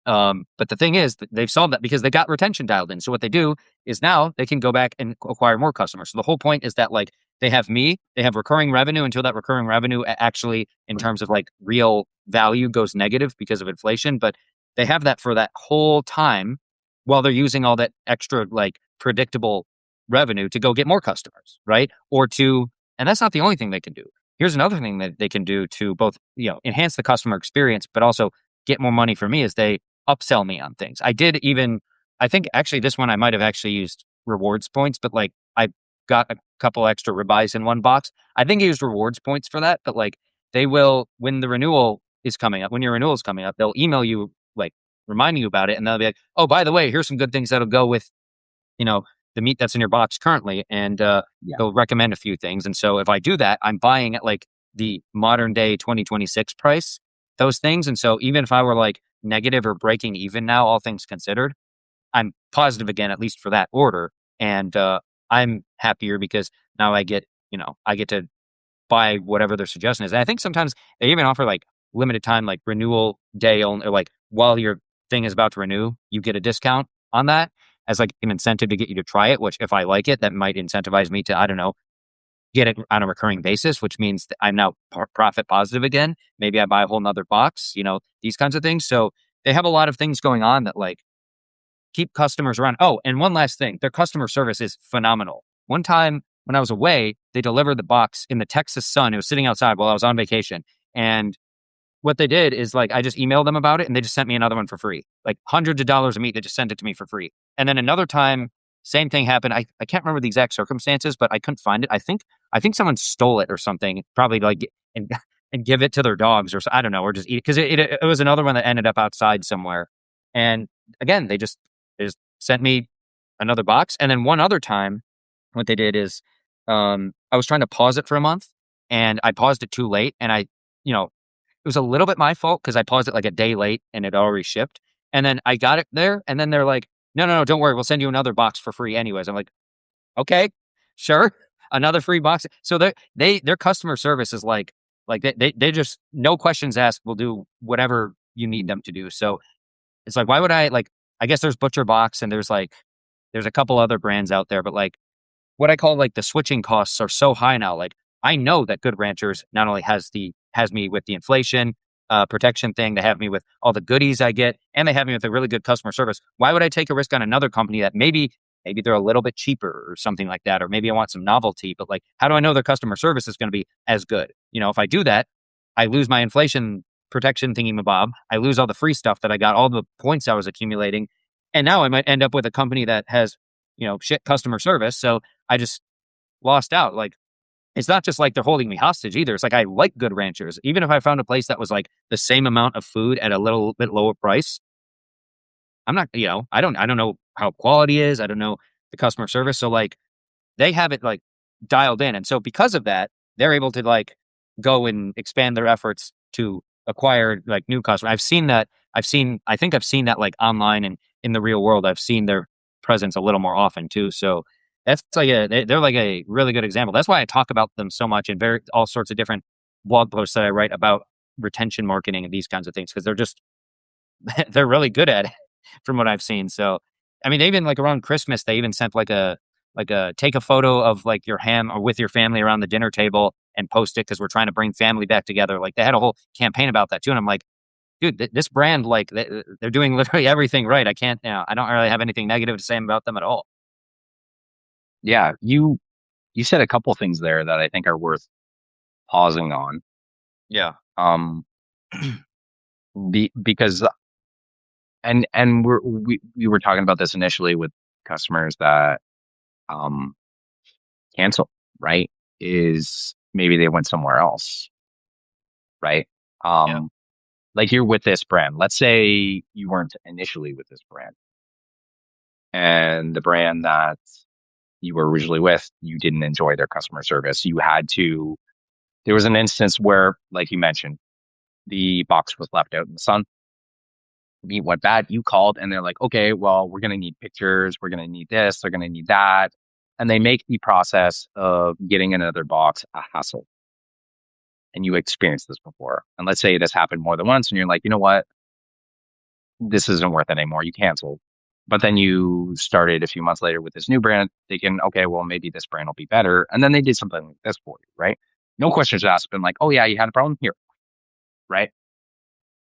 but the thing is, they've solved that because they got retention dialed in. So what they do is now they can go back and acquire more customers. So the whole point is that like they have me, they have recurring revenue until that recurring revenue actually, in terms of like real value, goes negative because of inflation. But they have that for that whole time while they're using all that extra like predictable revenue to go get more customers, right? And that's not the only thing they can do. Here's another thing that they can do to both, enhance the customer experience, but also get more money for me is they upsell me on things. I think actually this one I might have actually used rewards points, but like I got a couple extra ribeyes in one box. I think I used rewards points for that, but like they will, when the renewal is coming up, when your renewal is coming up, they'll email you like reminding you about it. And they'll be like, oh, by the way, here's some good things that'll go with, you know, the meat that's in your box currently. And Yeah. they'll recommend a few things. And so if I do that, I'm buying at like the modern day 2026 price, those things. And so even if I were like negative or breaking even now, all things considered, I'm positive again, at least for that order. And I'm happier because now I get to buy whatever their suggestion is. And I think sometimes they even offer like limited time, like renewal day only, or like while your thing is about to renew, you get a discount on that as like an incentive to get you to try it, which if I like it, that might incentivize me to, I don't know, get it on a recurring basis, which means that I'm now profit positive again. Maybe I buy a whole nother box, these kinds of things. So they have a lot of things going on that like keep customers around. Oh, and one last thing, their customer service is phenomenal. One time when I was away, they delivered the box in the Texas sun. It was sitting outside while I was on vacation. And what they did is like, I just emailed them about it and they just sent me another one for free, like hundreds of dollars of meat. They just sent it to me for free. And then another time, same thing happened. I can't remember the exact circumstances, but I couldn't find it. I think someone stole it or something, probably like, and, and give it to their dogs or so, I don't know, or just eat it. Cause it was another one that ended up outside somewhere. And again, they just sent me another box. And then one other time, what they did is, I was trying to pause it for a month and I paused it too late. And it was a little bit my fault because I paused it like a day late and it already shipped. And then I got it there. And then they're like, no, no, no, don't worry. We'll send you another box for free anyways. I'm like, okay, sure. Another free box. So their customer service is like they just, no questions asked, will do whatever you need them to do. So it's like, why would I guess there's Butcher Box and there's a couple other brands out there, but like what I call like the switching costs are so high now. Like I know that Good Ranchers not only has me with the inflation protection thing, they have me with all the goodies I get, and they have me with a really good customer service. Why would I take a risk on another company that maybe they're a little bit cheaper or something like that, or maybe I want some novelty, but like how do I know their customer service is going to be as good? If I do that, I lose my inflation protection thingy mabob. I lose all the free stuff that I got, all the points I was accumulating, and now I might end up with a company that has shit customer service. So I just lost out. Like it's not just like they're holding me hostage either. It's like I like Good Ranchers. Even if I found a place that was like the same amount of food at a little bit lower price, I'm not, I don't know how quality is. I don't know the customer service. So like they have it like dialed in. And so because of that, they're able to like go and expand their efforts to acquire like new customers. I think I've seen that like online and in the real world. I've seen their presence a little more often too. So that's like they're like a really good example. That's why I talk about them so much in all sorts of different blog posts that I write about retention marketing and these kinds of things. Cause they're really good at it from what I've seen. So, I mean, they even like around Christmas, they even sent like a take a photo of like your ham or with your family around the dinner table and post it because we're trying to bring family back together. Like they had a whole campaign about that too. And I'm like, dude, this brand, like they're doing literally everything right. I can't, I don't really have anything negative to say about them at all. Yeah, you said a couple things there that I think are worth pausing on. Yeah. Um, because we were talking about this initially with customers that um cancel, right? Is maybe they went somewhere else, right? Yeah. Um, like you're with this brand. Let's say you weren't initially with this brand, and the brand that you were originally with, you didn't enjoy their customer service. You had to. There was an instance where, like you mentioned, the box was left out in the sun. Meat went bad. You called, and they're like, "Okay, well, we're gonna need pictures. We're gonna need this. They're gonna need that," and they make the process of getting another box a hassle. And you experienced this before. And let's say this happened more than once, and you're like, you know what? This isn't worth it anymore. You cancel. But then you started a few months later with this new brand, thinking, okay, well, maybe this brand will be better. And then they did something like this for you, right? No questions asked, been like, oh, yeah, you had a problem here, right?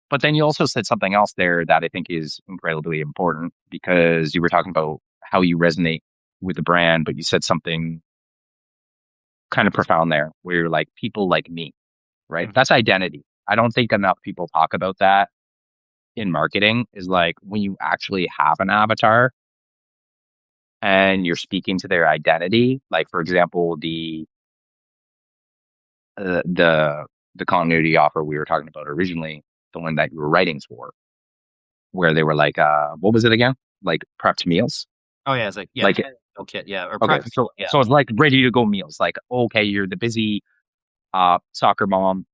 But then you also said something else there that I think is incredibly important because you were talking about how you resonate with the brand, but you said something kind of profound there where you're like, people like me, right? Mhm. That's identity. I don't think enough people talk about that in marketing is like when you actually have an avatar and you're speaking to their identity. Like for example, uh, the the continuity offer we were talking about originally, the one that you were writing for, where they were like, what was it again? Like prepped meals. Oh yeah. It's like, yeah. Like Meal kit. Yeah. Or okay, prep. so Yeah. so it's like ready to go meals. Like okay, you're the busy soccer mom,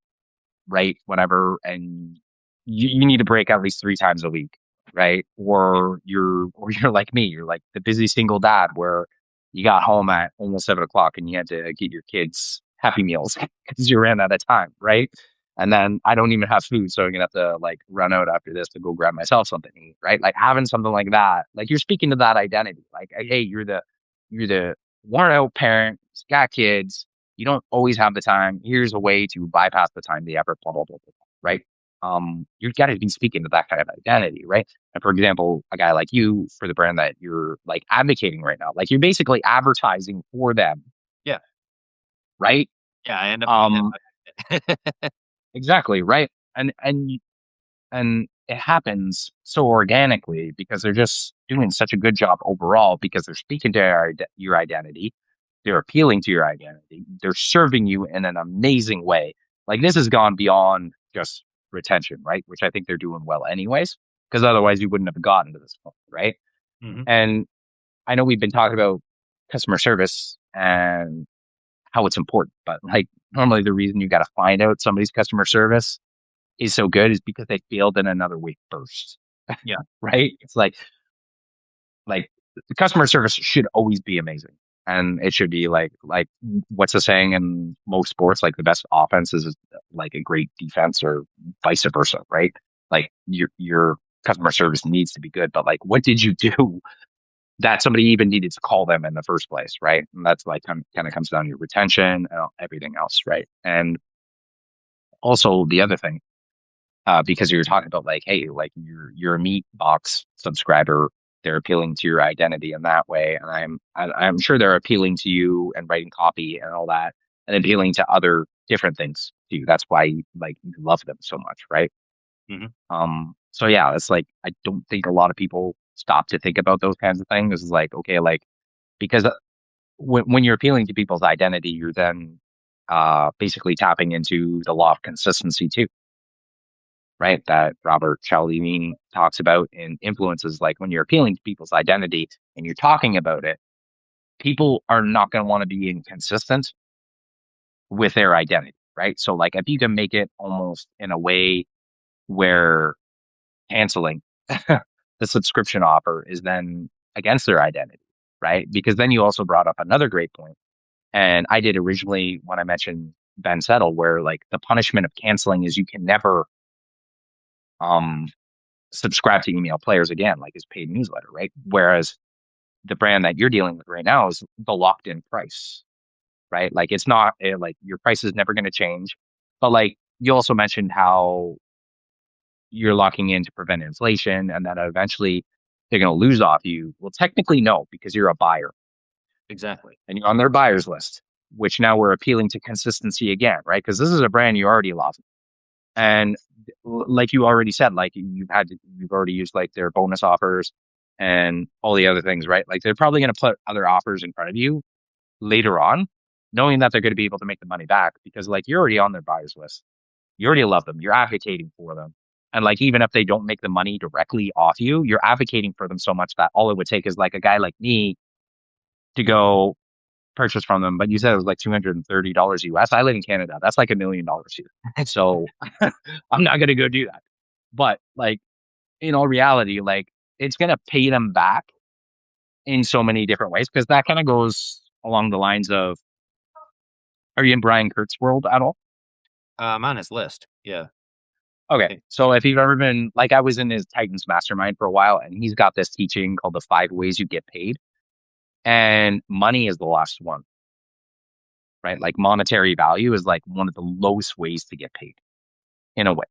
right? Whatever, and you need to break at least 3 times a week, right? Or you're like me, you're like the busy single dad where you got home at almost 7 o'clock and you had to get your kids Happy Meals because you ran out of time, right? And then I don't even have food, so I'm gonna have to like run out after this to go grab myself something to eat, right? Like having something like that, like you're speaking to that identity, like hey, you're the worn out parent, got kids, you don't always have the time. Here's a way to bypass the time, the effort, blah, blah, blah, blah, right? You've got to be speaking to that kind of identity, right? And for example, a guy like you for the brand that you're like advocating right now, like you're basically advertising for them, Yeah. right? Yeah. I end up being Um, that. exactly, right? And it happens so organically because they're just doing such a good job overall because they're speaking to your identity, they're appealing to your identity, they're serving you in an amazing way. Like this has gone beyond just retention, right? Which I think they're doing well anyways, because otherwise you wouldn't have gotten to this point, right? Hmm. And I know we've been talking about customer service and how it's important, but like normally the reason you got to find out somebody's customer service is so good is because they failed in another way first, Yeah. right? It's like the customer service should always be amazing. And it should be like what's the saying in most sports? Like the best offense is like a great defense or vice versa, right? Like your customer service needs to be good, but like what did you do that somebody even needed to call them in the first place, right? And that's like kind of comes down to your retention and everything else, right? And also the other thing because you're talking about like, hey, like you're a meat box subscriber. They're appealing to your identity in that way, and I'm sure they're appealing to you and writing copy and all that, and appealing to other different things too. That's why like you love them so much, right? Hmm. So yeah, it's like I don't think a lot of people stop to think about those kinds of things. It's like okay, like because when you're appealing to people's identity, you're then basically tapping into the law of consistency too, right? That Robert Cialdini talks about in influences, like when you're appealing to people's identity and you're talking about it, people are not going to want to be inconsistent with their identity, right? So, like, if you can make it almost in a way where canceling the subscription offer is then against their identity, right? Because then you also brought up another great point. And I did originally when I mentioned Ben Settle, where like the punishment of canceling is you can never um subscribe to email players again, like his paid newsletter, right? Whereas the brand that you're dealing with right now is the locked in price, right? Like it's not like your price is never going to change. But like you also mentioned how you're locking in to prevent inflation and then eventually they're going to lose off you. Well, technically, no, because you're a buyer Exactly. and you're on their buyers list, which now we're appealing to consistency again, right? Because this is a brand you already love. And like you already said, like you've already used like their bonus offers and all the other things, right? Like they're probably going to put other offers in front of you later on, knowing that they're going to be able to make the money back because like you're already on their buyers list. You already love them. You're advocating for them. And like even if they don't make the money directly off you, you're advocating for them so much that all it would take is like a guy like me to go purchase from them. But you said it was like $230 US. I live in Canada. That's like $1 million here. So I'm not gonna go do that. But like in all reality, like it's gonna pay them back in so many different ways because that kind of goes along the lines of, are you in Brian Kurt's world at all? I'm on his list. Yeah. Okay. So if you've ever been like I was in his Titans mastermind for a while and he's got this teaching called the 5 ways you get paid. And money is the last one, right? Like monetary value is like one of the lowest ways to get paid in a way,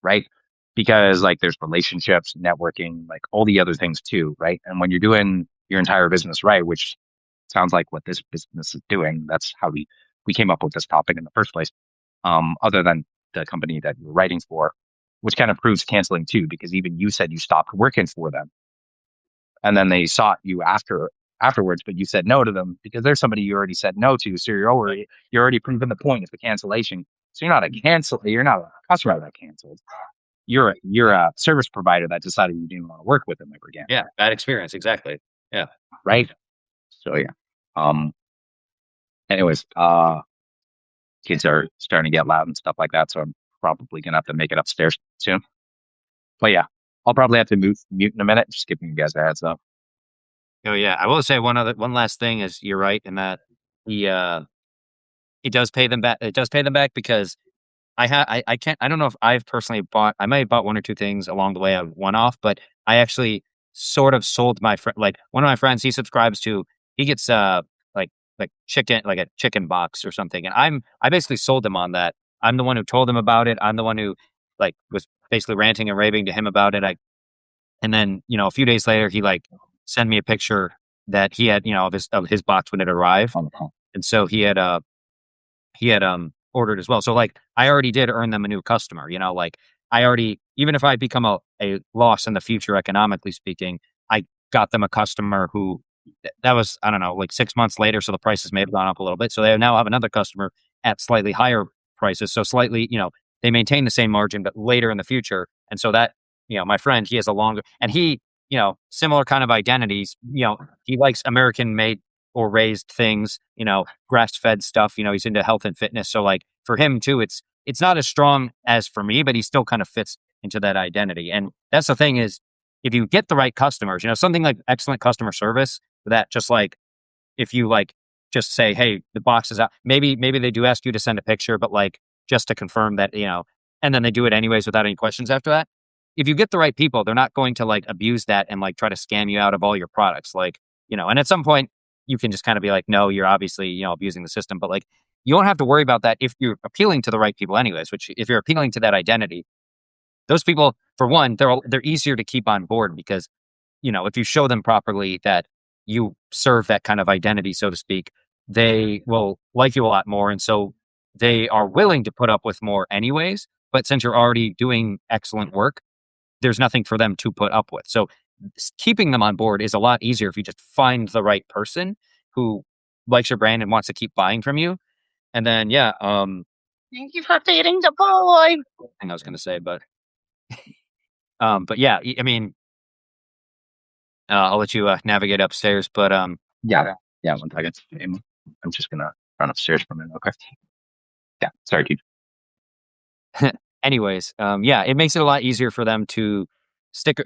right? Because like there's relationships, networking, like all the other things too, right? And when you're doing your entire business right, which sounds like what this business is doing, that's how we came up with this topic in the first place. Other than the company that you're writing for, which kind of proves canceling too, because even you said you stopped working for them and then they sought you afterwards, but you said no to them because there's somebody you already said no to. So you're already proving the point of the cancellation. So you're not a customer that canceled. You're a service provider that decided you didn't want to work with them ever again. Yeah. Bad experience. Exactly. Yeah. Right. So yeah. Um anyways, kids are starting to get loud and stuff like that. So I'm probably gonna have to make it upstairs soon. But yeah, I'll probably have to mute in a minute. Just giving you guys a heads up. Oh yeah. I will say one last thing is you're right in that the it does pay them back. It does pay them back because I can't I don't know if I've personally bought I might have bought one or two things along the way I one off, but I actually sort of sold my friend like one of my friends he subscribes to he gets like chicken like a chicken box or something. And I basically sold him on that. I'm the one who told him about it. I'm the one who like was basically ranting and raving to him about it. And then, a few days later he like sent me a picture that he had, of his box when it arrived. On the phone. And so he had ordered as well. So like I already did earn them a new customer, like I already even if I become a loss in the future economically speaking, I got them a customer who that was I don't know, like 6 months later, so the prices may have gone up a little bit. So they now have another customer at slightly higher prices. So slightly, they maintain the same margin, but later in the future. And so that, my friend, he has a longer and he, similar kind of identities, he likes American made or raised things, grass fed stuff. He's into health and fitness. So like for him too, it's not as strong as for me, but he still kind of fits into that identity. And that's the thing is if you get the right customers, something like excellent customer service that just like if you like just say, hey, the box is out, maybe they do ask you to send a picture, but like just to confirm that, and then they do it anyways without any questions after that. If you get the right people, they're not going to like abuse that and like try to scam you out of all your products. Like, and at some point you can just kind of be like, no, you're obviously, abusing the system. But like, you don't have to worry about that if you're appealing to the right people anyways, which if you're appealing to that identity, those people, for one, they're easier to keep on board because, if you show them properly that you serve that kind of identity, so to speak, they will like you a lot more. And so they are willing to put up with more anyways. But since you're already doing excellent work, there's nothing for them to put up with. So keeping them on board is a lot easier if you just find the right person who likes your brand and wants to keep buying from you. And then, yeah, Thank you for feeding the boy. thing I was going to say, but yeah, I mean, I'll let you navigate upstairs, but Yeah. Yeah. 1 second. I'm just gonna run upstairs for a minute. Okay. Yeah. Sorry, dude. anyways, yeah, it makes it a lot easier for them to stick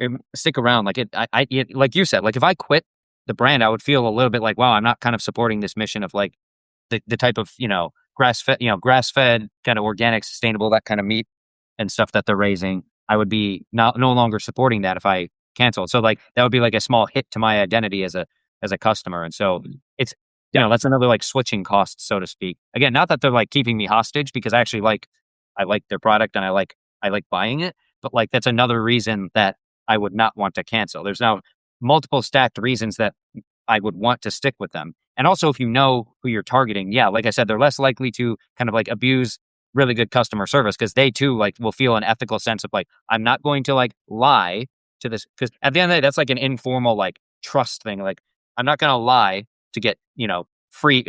around. Like like you said, like if I quit the brand, I would feel a little bit like, wow, I'm not kind of supporting this mission of like the type of grass fed kind of organic, sustainable that kind of meat and stuff that they're raising. I would be no longer supporting that if I canceled. So like that would be like a small hit to my identity as a customer. And so Yeah. that's another like switching cost, so to speak. Again, not that they're like keeping me hostage because I like their product and I like buying it, but like that's another reason that I would not want to cancel. There's now multiple stacked reasons that I would want to stick with them. And also, if you know who you're targeting, yeah, like I said, they're less likely to kind of like abuse really good customer service because they too like will feel an ethical sense of like, I'm not going to like lie to this because at the end of the day, that's like an informal like trust thing. Like, I'm not going to lie to get, a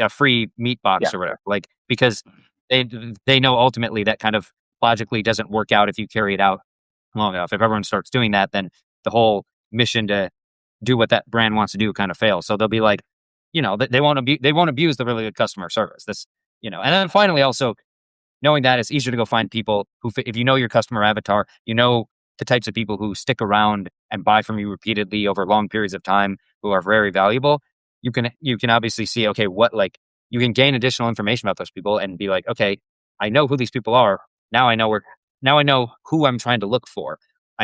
free meat Yeah. box or whatever. Like, because they, they know ultimately that kind of logically doesn't work out if you carry it out long enough. If everyone starts doing that, then the whole mission to do what that brand wants to do kind of fails. So they'll be like, they won't abuse the really good customer service. And then finally also knowing that it's easier to go find people if you know your customer avatar, the types of people who stick around and buy from you repeatedly over long periods of time who are very valuable. You can obviously see, okay, you can gain additional information about those people and be like, okay, I know who these people are. Now I know now I know who I'm trying to look for.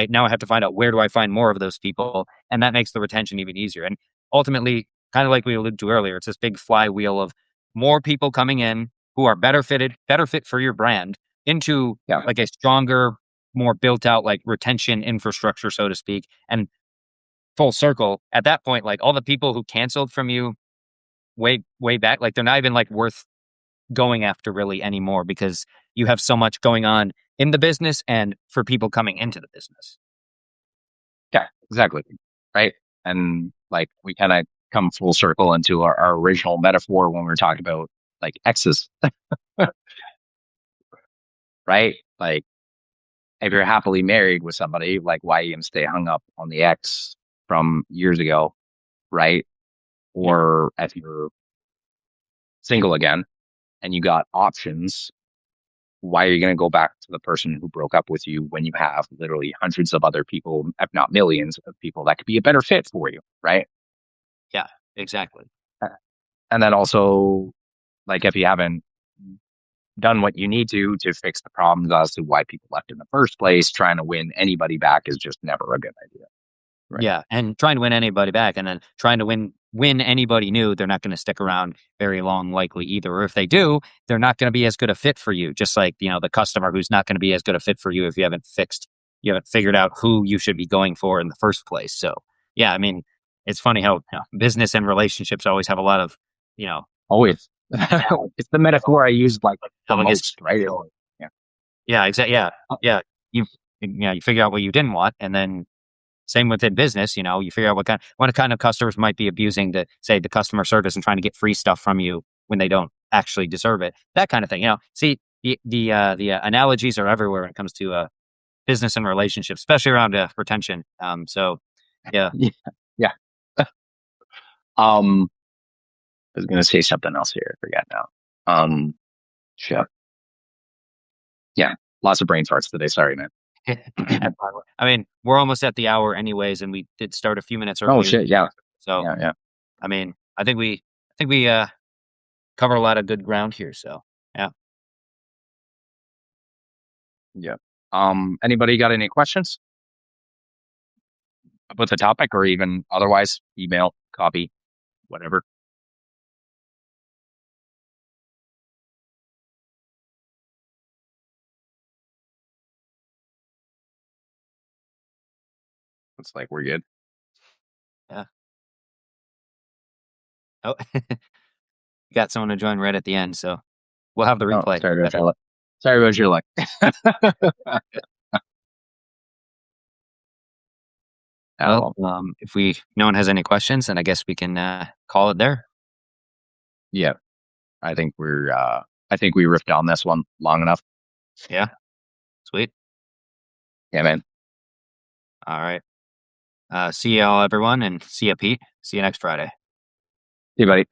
Now I have to find out where do I find more of those people. And that makes the retention even easier. And ultimately, kind of like we alluded to earlier, it's this big flywheel of more people coming in who are better fit for your brand into Yeah. like a stronger, more built out like retention infrastructure, so to speak. And full circle at that point, like all the people who canceled from you way back, like they're not even like worth going after really anymore because you have so much going on in the business and for people coming into the business. Yeah. Exactly. Right. And like we kind of come full circle into our original metaphor when we were talking about like exes, right? Like if you're happily married with somebody, like why even stay hung up on the ex from years ago, right? Yeah. Or if you're single again and you got options, why are you going to go back to the person who broke up with you when you have literally hundreds of other people, if not millions of people that could be a better fit for you, right? Yeah, exactly. And then also, like if you haven't done what you need to fix the problems as to why people left in the first place, trying to win anybody back is just never a good idea, right? Yeah, and trying to win anybody back and then trying to win anybody new, they're not going to stick around very long likely either. Or if they do, they're not going to be as good a fit for you. Just like, the customer who's not going to be as good a fit for you if you haven't figured out who you should be going for in the first place. So, yeah, I mean, it's funny how business and relationships always have a lot of, you know, Always. It's the metaphor I use like the analogous. most, right? Yeah. Yeah, exactly. Yeah. Yeah. You figure out what you didn't want and then same within business, you figure out what kind of customers might be abusing the customer service and trying to get free stuff from you when they don't actually deserve it. That kind of thing. See the analogies are everywhere when it comes to business and relationships, especially around retention. So yeah, Yeah. Yeah. Um, I was gonna say something else here. I forgot now. Shit. Yeah. Lots of brain farts today. Sorry, man. I mean we're almost at the hour anyways, and we did start a few minutes Oh earlier. shit. Yeah. So Yeah. Yeah. I mean I think we cover a lot of good ground here. So yeah. Yeah. Anybody got any questions about the topic or even otherwise? Email, copy, whatever. It's like we're good. Yeah. Oh, got someone to join right at the end, so we'll have the Oh, replay. sorry about your luck. Sorry about your luck. Well, Well, if no one has any questions, then I guess we can call it there. yeah. I think I think we riffed on this one long enough. Yeah, sweet. Yeah, man. All right. See y'all, everyone, and see ya, Pete. See you next Friday. See you, buddy.